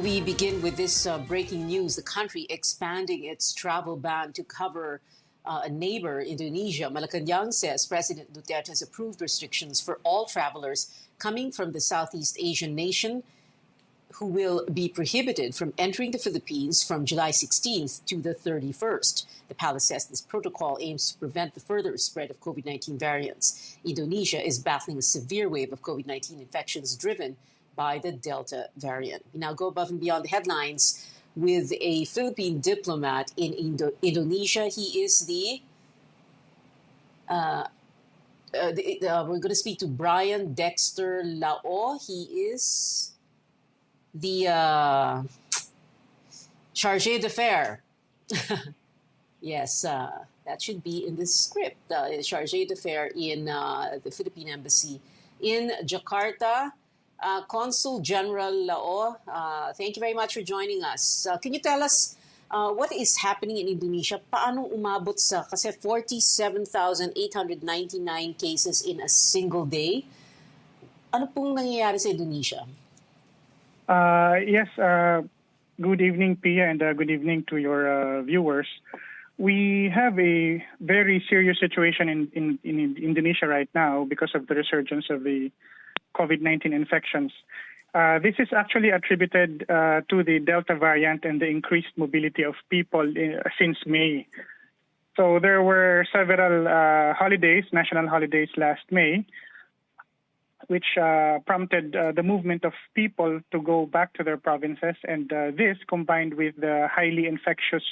We begin with this breaking news. The country expanding its travel ban to cover a neighbor, Indonesia. Malacañang says President Duterte has approved restrictions for all travelers coming from the Southeast Asian nation who will be prohibited from entering the Philippines from July 16th to the 31st. The palace says this protocol aims to prevent the further spread of COVID-19 variants. Indonesia is battling a severe wave of COVID-19 infections driven by the Delta variant. We now go above and beyond the headlines with a Philippine diplomat in Indonesia. He is we're going to speak to Bryan Dexter Lao. He is the chargé d'affaires. Yes, that should be in the script. Chargé d'affaires in the Philippine Embassy in Jakarta. Consul General Lao, thank you very much for joining us. Can you tell us what is happening in Indonesia? Paano umabot sa kasi 47,899 cases in a single day? Ano pong nangyayari sa Indonesia? Yes, good evening, Pia, and good evening to your viewers. We have a very serious situation in Indonesia right now because of the resurgence of the COVID-19 infections. This is actually attributed to the Delta variant and the increased mobility of people since May. So there were several holidays, national holidays last May, which prompted the movement of people to go back to their provinces. And this, combined with the highly infectious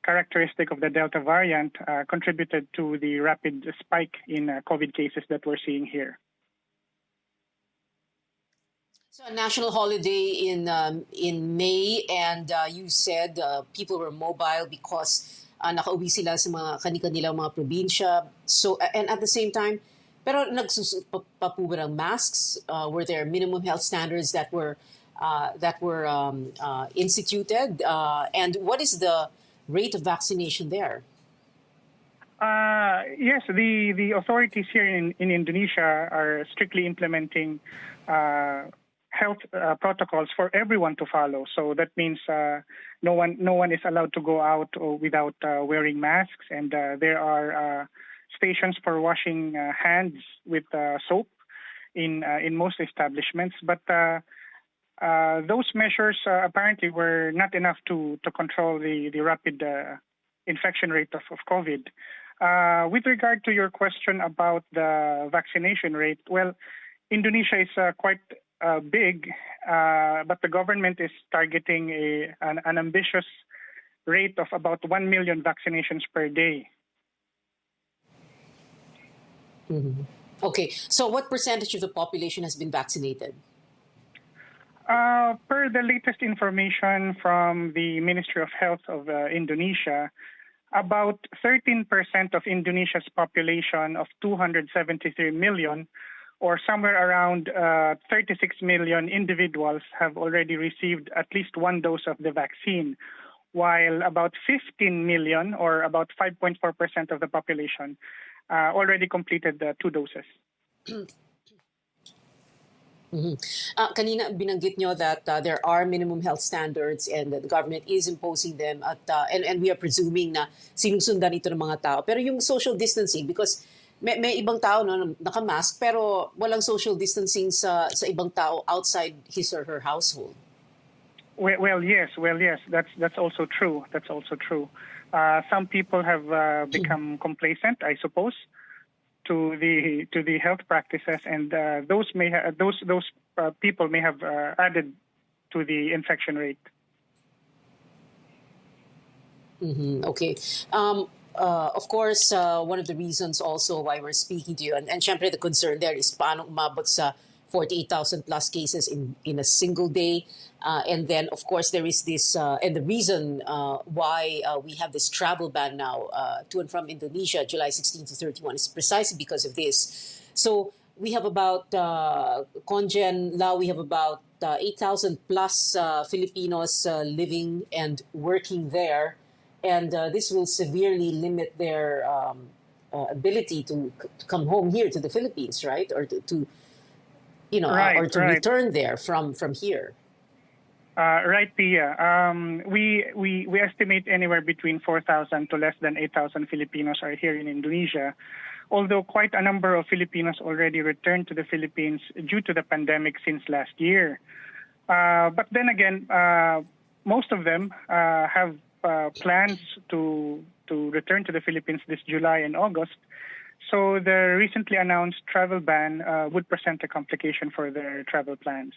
characteristic of the Delta variant, contributed to the rapid spike in COVID cases that we're seeing here. So a national holiday in May, and you said people were mobile because nakauwi sila sa mga kani-kanilang mga probinsya. So and at the same time, pero nagsusot pa po ba ng masks? Were there minimum health standards that were instituted? And what is the rate of vaccination there? Yes, the authorities here in Indonesia are strictly implementing health protocols for everyone to follow. So that means no one is allowed to go out without wearing masks, and there are stations for washing hands with soap in most establishments. But those measures apparently were not enough to control the rapid infection rate of COVID. With regard to your question about the vaccination rate, well, Indonesia is quite big, but the government is targeting an ambitious rate of about 1 million vaccinations per day. Mm-hmm. Okay, so what percentage of the population has been vaccinated? Per the latest information from the Ministry of Health of Indonesia, about 13% of Indonesia's population of 273 million, or somewhere around 36 million individuals, have already received at least one dose of the vaccine, while about 15 million, or about 5.4% of the population, already completed the 2 doses. Mm-hmm. Kanina binanggit nyo that there are minimum health standards and that the government is imposing them at and we are presuming na sinusundan ito ng mga tao. Pero yung social distancing, because may ibang tao no naka-mask pero walang social distancing sa ibang tao outside his or her household. Well, yes. That's also true. Some people have become complacent, I suppose, to the health practices, and those people may have added to the infection rate. Mm-hmm. Okay. Of course, one of the reasons also why we're speaking to you, and syempre the concern there is paano umabot sa 48,000 plus cases in a single day. And then, of course, there is this, and the reason why we have this travel ban now to and from Indonesia, July 16 to 31, is precisely because of this. So we have about, Congen Lao, we have about 8,000 plus Filipinos living and working there. And this will severely limit their ability to come home here to the Philippines, right? Or to right, or to return there from here. Right, Pia. We estimate anywhere between 4,000 to less than 8,000 Filipinos are here in Indonesia, although quite a number of Filipinos already returned to the Philippines due to the pandemic since last year. But then again, most of them have plans to return to the Philippines this July and August. So the recently announced travel ban would present a complication for their travel plans.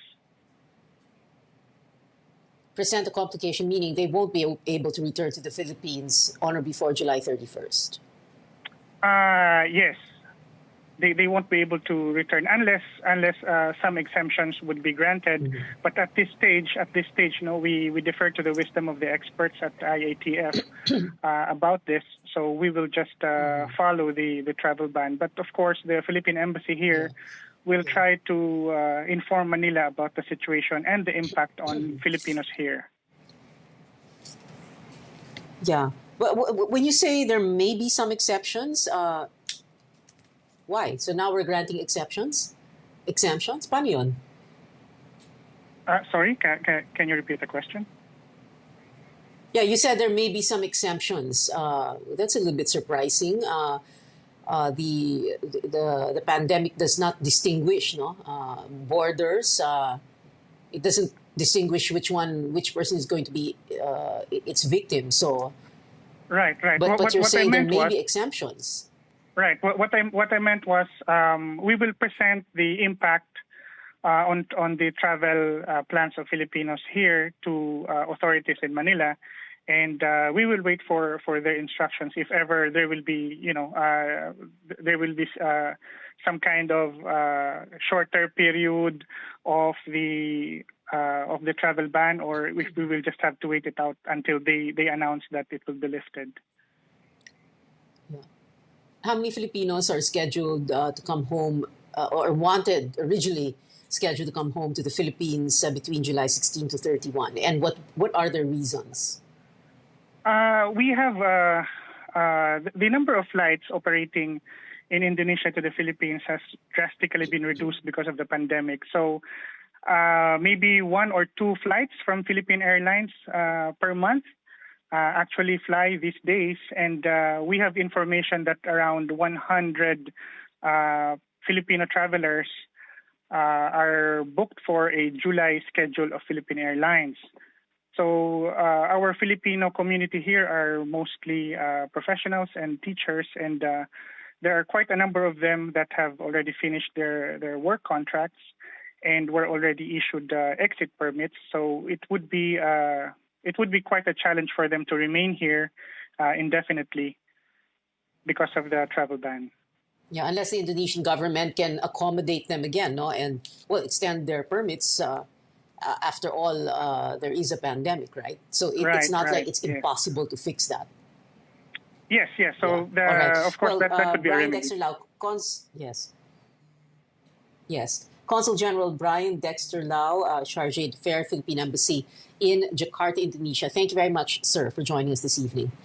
Present a complication, meaning they won't be able to return to the Philippines on or before July 31st. Yes, they won't be able to return unless some exemptions would be granted. Mm-hmm. But at this stage, we defer to the wisdom of the experts at IATF about this. So we will just follow the travel ban. But of course, the Philippine Embassy here will try to inform Manila about the situation and the impact on Filipinos here. Yeah. But when you say there may be some exceptions, why? So now we're granting exceptions? Exemptions? Paano yun? Sorry, can you repeat the question? Yeah, you said there may be some exemptions. That's a little bit surprising. The pandemic does not distinguish borders. It doesn't distinguish which person is going to be its victim. So right. But you're saying there may be exemptions. Right. What I meant was we will present the impact on the travel plans of Filipinos here to authorities in Manila. And we will wait for their instructions if ever there will be, some kind of shorter period of the travel ban, or if we will just have to wait it out until they announce that it will be lifted. Yeah. How many Filipinos are scheduled to come home or wanted originally scheduled to come home to the Philippines between July 16 to 31? And what are their reasons? We have the number of flights operating in Indonesia to the Philippines has drastically been reduced because of the pandemic. So maybe 1 or 2 flights from Philippine Airlines per month actually fly these days. And we have information that around 100 Filipino travelers are booked for a July schedule of Philippine Airlines. So our Filipino community here are mostly professionals and teachers, and there are quite a number of them that have already finished their work contracts and were already issued exit permits. So it would be quite a challenge for them to remain here indefinitely because of the travel ban. Yeah, unless the Indonesian government can accommodate them again, and extend their permits. After all, there is a pandemic, right? So it's not like it's impossible to fix that. Yes. So of course that could be Bryan a remedy. Dexter Lao, yes. Consul General Bryan Dexter Lao, Chargé d'Affaires, Philippine Embassy in Jakarta, Indonesia. Thank you very much, sir, for joining us this evening.